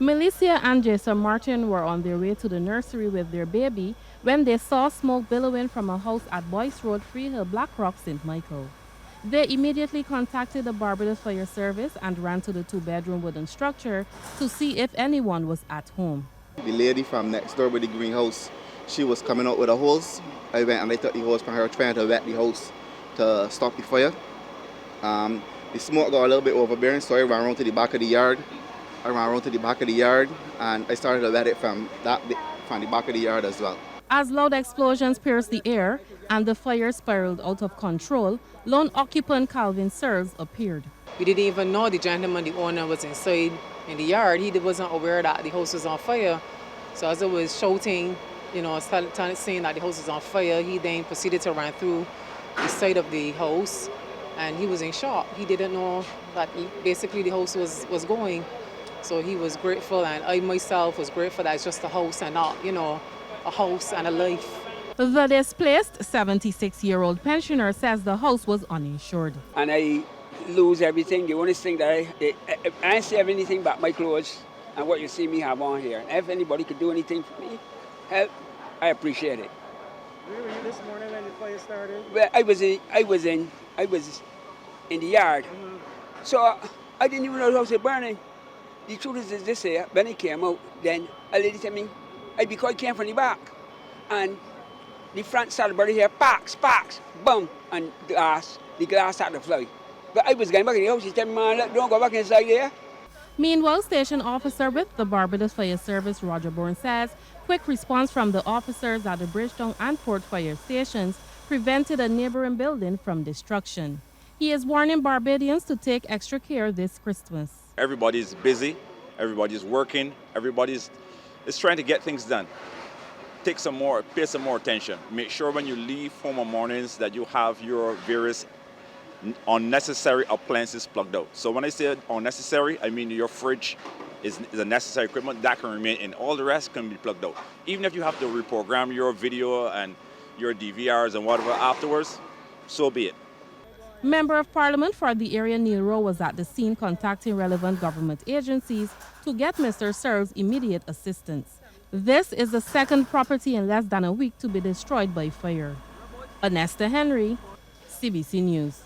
Melissa and Jason Martin were on their way to the nursery with their baby when they saw smoke billowing from a house at Boyce Road, Freehill, Blackrock, St. Michael. They immediately contacted the Barbados Fire Service and ran to the two-bedroom wooden structure to see if anyone was at home. The lady from next door with the greenhouse, she was coming out with a hose. I went and I took the hose from her, trying to wet the house to stop the fire. The smoke got a little bit overbearing, so I ran around to the back of the yard. And I started to wet it from the back of the yard as well. As loud explosions pierced the air and the fire spiraled out of control, lone occupant Calvin Searles appeared. We didn't even know the gentleman, the owner, was inside in the yard. He wasn't aware that the house was on fire. So as I was shouting, saying that the house was on fire, he then proceeded to run through the side of the house, and he was in shock. He didn't know that basically the house was going. So he was grateful, and I myself was grateful that it's just a house and not, a house and a life. The displaced 76-year-old pensioner says the house was uninsured. And I lose everything. The only thing that I don't have anything but my clothes and what you see me have on here. If anybody could do anything for me, help, I appreciate it. Where were you this morning when the fire started? Well, I was in the yard. So I didn't even know the house was burning. The truth is this here, when it came out, then a lady told me, because it came from the back. And the front side of the body here, sparks, boom, and the glass started to fly. But I was going back in the house, she said, man, don't go back inside there. Meanwhile, station officer with the Barbados Fire Service, Roger Bourne, says quick response from the officers at the Bridgetown and Port Fire stations prevented a neighboring building from destruction. He is warning Barbadians to take extra care this Christmas. Everybody's busy, everybody's working, everybody's trying to get things done. Pay some more attention. Make sure when you leave home on mornings that you have your various unnecessary appliances plugged out. So when I say unnecessary, I mean your fridge is a necessary equipment that can remain in. All the rest can be plugged out. Even if you have to reprogram your video and your DVRs and whatever afterwards, so be it. Member of Parliament for the area, Neil Rowe, was at the scene contacting relevant government agencies to get Mr. Searles immediate assistance. This is the second property in less than a week to be destroyed by fire. Anesta Henry, CBC News.